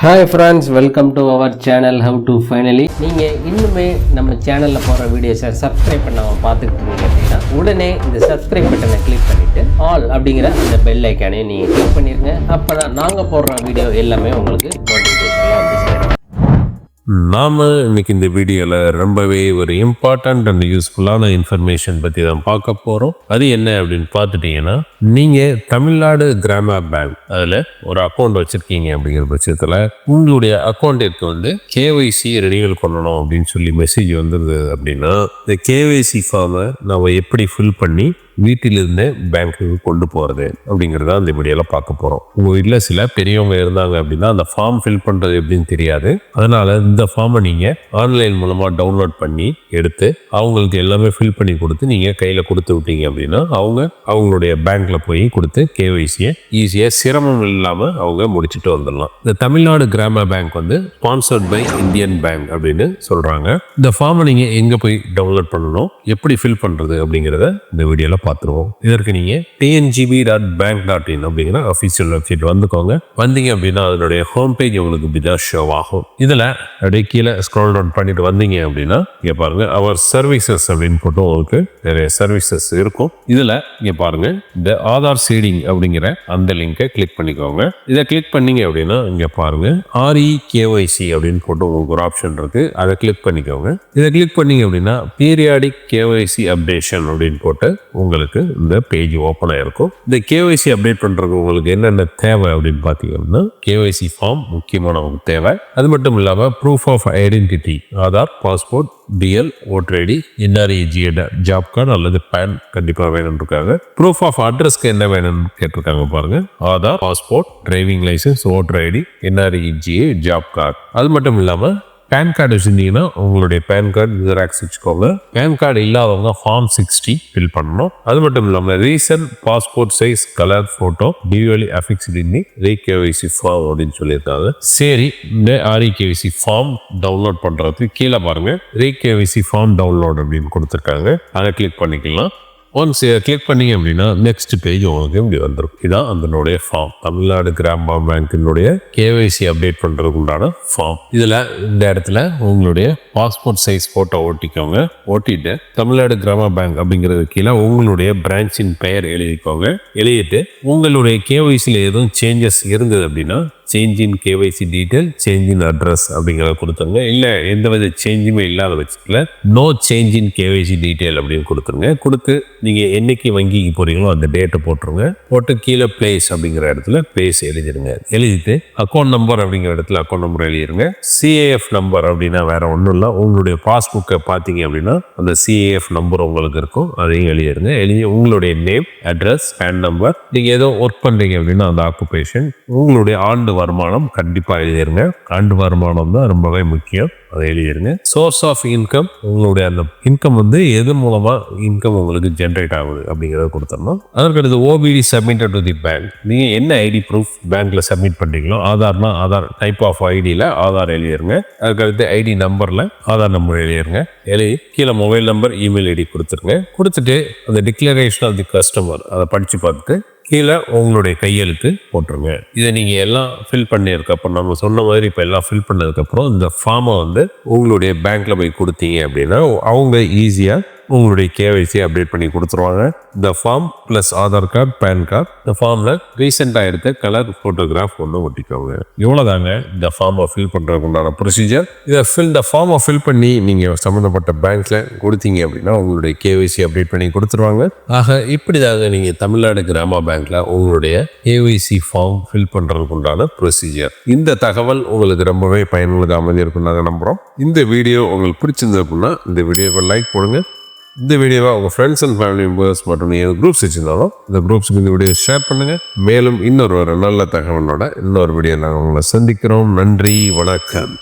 Hi friends, welcome to our channel HowToFinally. நீங்கள் இன்னுமே நம்ம சேனலில் போகிற வீடியோஸை சப்ஸ்கிரைப் பண்ணாமல் பார்த்துக்கிட்டு இருந்தீங்க அப்படின்னா உடனே இந்த சப்ஸ்கிரைப் பட்டனை கிளிக் பண்ணிவிட்டு ஆல் அப்படிங்கிற அந்த பெல் ஐக்கானையும் நீங்கள் கிளிக் பண்ணிடுங்க. அப்போ தான் நாங்கள் போடுற வீடியோ எல்லாமே உங்களுக்கு நோட்டிஃபிகேஷனில் வந்து சேரும். நாம் இன்னைக்கு இந்த வீடியோவில் ரொம்பவே ஒரு இம்பார்ட்டண்ட் அண்ட் யூஸ்ஃபுல்லான இன்ஃபர்மேஷன் பற்றி தான் பார்க்க போகிறோம். அது என்ன அப்படின்னு பார்த்துட்டிங்கன்னா, நீங்கள் தமிழ்நாடு கிராம பேங்க் அதில் ஒரு அக்கௌண்ட் வச்சுருக்கீங்க அப்படிங்கிற பட்சத்தில் உங்களுடைய அக்கௌண்ட்டிற்கு வந்து கேஒய்சி ரெனியூவல் பண்ணணும் அப்படின்னு சொல்லி மெசேஜ் வந்துருது அப்படின்னா, இந்த கேஒய்சி ஃபார்மை நம்ம எப்படி ஃபில் பண்ணி வீட்டிலிருந்தே பேங்க்குக்கு கொண்டு போகிறது அப்படிங்கிறத அந்த வீடியோவில் பார்க்க போகிறோம். உங்கள் வீட்டில் சில பெரியவங்க இருந்தாங்க அப்படின்னா அந்த ஃபார்ம் ஃபில் பண்ணுறது எப்படின்னு தெரியாது. அதனால் இந்த ஃபார்மை நீங்கள் ஆன்லைன் மூலமாக டவுன்லோட் பண்ணி எடுத்து அவங்களுக்கு எல்லாமே ஃபில் பண்ணி கொடுத்து நீங்கள் கையில் கொடுத்து விட்டீங்க அப்படின்னா அவங்களுடைய பேங்க்கில் போய் கொடுத்து கேஒய்சியை ஈஸியாக சிரமம் இல்லாமல் அவங்க முடிச்சுட்டு வந்துடலாம். இந்த தமிழ்நாடு கிராம பேங்க் வந்து ஸ்பான்சர்ட் பை இந்தியன் பேங்க் அப்படின்னு சொல்கிறாங்க. இந்த ஃபார்மை நீங்கள் எங்கே போய் டவுன்லோட் பண்ணணும், எப்படி ஃபில் பண்ணுறது அப்படிங்கிறத இந்த வீடியோவில் பார்த்துருவோம். இதற்கு நீங்கள் tngb.bank.in அப்படிங்கிற அஃபீஷியல் வெப்சைட் வந்துக்கோங்க. வந்தீங்க அப்படின்னா அதனுடைய ஹோம் பேஜ் உங்களுக்கு இப்படிதான் ஷோ ஆகும். இதில் அப்படியே கீழே ஸ்க்ரோல் டவுன் பண்ணிட்டு வந்தீங்க அப்படின்னா இங்கே பாருங்க அவர் சர்வீசஸ் அப்படின்னு போட்டு உங்களுக்கு நிறைய சர்வீசஸ் இருக்கும். இதில் இங்கே பாருங்க இந்த ஆதார் சீடிங் அப்படிங்கிற அந்த லிங்கை கிளிக் பண்ணிக்கோங்க. இதை கிளிக் பண்ணீங்க அப்படின்னா இங்கே பாருங்க REKYC அப்படின்னு போட்டு உங்களுக்கு ஒரு ஆப்ஷன் இருக்கு. அதை கிளிக் பண்ணிக்கோங்க. இதை கிளிக் பண்ணீங்க அப்படின்னா பீரியாடிக் கேஒய்சி அப்டேஷன் அப்படின்னு போட்டு உங்களுக்கு இந்த பேஜ் ஓப்பன் ஆயிருக்கும். இந்த கேஒய்சி அப்டேட் பண்றதுக்கு உங்களுக்கு என்னென்ன தேவை அப்படின்னு பார்த்தீங்கன்னா, கேஒய்சி ஃபார்ம் முக்கியமான உங்களுக்கு தேவை. அது மட்டும் இல்லாமல் proof of identity, Aadhaar, passport, DL, voter ID, NREG job card அல்லது பேன் கண்டிப்பாக வேணும்னு இருக்காங்க. ப்ரூஃப் ஆஃப் அட்ரஸ்க்கு என்ன வேணும்னு கேட்டிருக்காங்க பாருங்க. Aadhaar, passport, driving licence, voter ID, NREG job card. அது மட்டும் இல்லாமல் பேன் கார்டு வச்சுருந்தீங்கன்னா உங்களுடைய பேன் கார்டு ஜெராக்ஸ் வச்சுக்கோங்க. பேன் கார்டு இல்லாதவங்க ஃபார்ம் 60 ஃபில் பண்ணணும். அது மட்டும் இல்லாமல் recent passport size colour photo duly affixed in REKYC form அப்படின்னு சொல்லியிருக்காங்க. சரி, இந்த REKYC ஃபார்ம் டவுன்லோட் பண்ணுறதுக்கு கீழே பாருங்க REKYC ஃபார்ம் டவுன்லோட் அப்படின்னு கொடுத்துருக்காங்க. அதை கிளிக் பண்ணிக்கலாம். ஒன்ஸ் கிளிக் பண்ணீங்க அப்படின்னா நெக்ஸ்ட் பேஜ் உங்களுக்கு இப்படி வந்துடும். இதுதான் அதனுடைய ஃபார்ம், தமிழ்நாடு கிராம பேங்கினுடைய கேஒய்சி அப்டேட் பண்ணுறதுக்கு உண்டான ஃபார்ம். இதில் இந்த இடத்துல உங்களுடைய பாஸ்போர்ட் சைஸ் ஃபோட்டோ ஓட்டிக்கோங்க. ஓட்டிட்டு தமிழ்நாடு கிராம பேங்க் அப்படிங்கிறது கீழே உங்களுடைய பிரான்ச்சின் பெயர் எழுதிக்கோங்க. எழுதிட்டு உங்களுடைய கேஒய்சியில் எதுவும் சேஞ்சஸ் இருந்தது அப்படின்னா change in KYC detail, change in address அப்படிங்கிறத கொடுத்துருங்க. இல்லை எந்த வித சேஞ்சுமே இல்லாத பட்சத்தில் no change in KYC detail அப்படின்னு கொடுத்துருங்க. கொடுத்து நீங்கள் என்னைக்கு வங்கிக்கு போகிறீங்களோ அந்த டேட்டை போட்டுருங்க. போட்டு கீழே பிளேஸ் அப்படிங்கிற இடத்துல பிளேஸ் எழுதிடுங்க. எழுதிட்டு அக்கௌண்ட் நம்பர் அப்படிங்கிற இடத்துல அக்கௌண்ட் நம்பர் எழுதிடுங்க. சிஏஎஃப் நம்பர் அப்படின்னா வேற ஒன்றும் இல்லை, உங்களுடைய பாஸ்புக்கை பார்த்தீங்க அப்படின்னா அந்த சிஏஎஃப் நம்பர் உங்களுக்கு இருக்கும், அதையும் எழுதிடுங்க. எழுதி உங்களுடைய நேம், அட்ரஸ், பேன் நம்பர், நீங்கள் ஏதோ ஒர்க் பண்ணுறீங்க அப்படின்னா அந்த ஆக்குபேஷன், உங்களுடைய ஆண்டு வருமானம் கண்டிப்பாக எழுதிருங்க. ஆண்டு வருமானம் தான் ரொம்பவே முக்கியம், அதை எழுதிருங்க. சோர்ஸ் ஆஃப் இன்கம், உங்களுடைய அந்த இன்கம் வந்து எது மூலமா இன்கம் உங்களுக்கு ஜென்ரேட் ஆகுது அப்படிங்கிறத கொடுத்துடணும். அதற்கடுத்து OPD submitted to the bank, நீங்க என்ன ஐடி ப்ரூஃப் பேங்க்ல சப்மிட் பண்றீங்களோ, ஆதார்னா ஆதார் டைப் ஆஃப் ஐடியில் ஆதார் எழுதிருங்க. அதுக்கடுத்து ஐடி நம்பர்ல ஆதார் நம்பர் எழுதிருங்க. எழுதி கீழே மொபைல் நம்பர், இமெயில் ஐடி கொடுத்துருங்க. கொடுத்துட்டு அந்த டிக்ளரேஷன் ஆஃப் தி கஸ்டமர் அதை படிச்சு பார்த்துட்டு கீழே உங்களுடைய கையெழுத்து போட்டுருங்க. இதை நீங்கள் எல்லாம் ஃபில் பண்ணியிருக்கப்போ, நம்ம சொன்ன மாதிரி இப்போ எல்லாம் ஃபில் பண்ணதுக்கப்புறம் இந்த ஃபார்மை வந்து உங்களுடைய பேங்க்கில் போய் கொடுத்தீங்க அப்படின்னா அவங்க ஈஸியாக உங்களுடைய கேஒய்சி அப்டேட் பண்ணி கொடுத்துருவாங்க. இந்த form plus Aadhaar card, PAN card, இந்த ஃபார்மில் ரீசெண்டாக எடுத்த கலர் ஃபோட்டோகிராஃப் ஒன்று ஒட்டிக்கோங்க. இவ்வளோதாங்க இந்த ஃபார்மை ஃபில் பண்ணுறதுக்கு உண்டான ப்ரொசீஜர். இந்த ஃபார்மை ஃபில் பண்ணி நீங்கள் சம்மந்தப்பட்ட பேங்க்கில் கொடுத்தீங்க அப்படின்னா உங்களுடைய கேஒய்சி அப்டேட் பண்ணி கொடுத்துருவாங்க. ஆக இப்படி தாங்க நீங்கள் தமிழ்நாடு கிராம பேங்க்கில் உங்களுடைய கேஒய்சி ஃபார்ம் ஃபில் பண்ணுறதுக்கு உண்டான ப்ரொசீஜர். இந்த தகவல் உங்களுக்கு ரொம்பவே பயனுள்ளதாக அமைஞ்சிருக்கும் நாங்கள் நம்புகிறோம். இந்த வீடியோ உங்களுக்கு பிடிச்சிருந்தது அப்படின்னா இந்த வீடியோவை லைக் போடுங்க. இந்த வீடியோவை உங்கள் ஃப்ரெண்ட்ஸ் அண்ட் ஃபேமிலி மெம்பர்ஸ் மற்றும் நீங்கள் குரூப்ஸ் வச்சுருந்தாலும் இந்த குரூப்ஸுக்கு இந்த வீடியோ ஷேர் பண்ணுங்கள். மேலும் இன்னொரு நல்ல தகவலோட இன்னொரு வீடியோ நாங்கள் உங்களை சந்திக்கிறோம். நன்றி, வணக்கம்.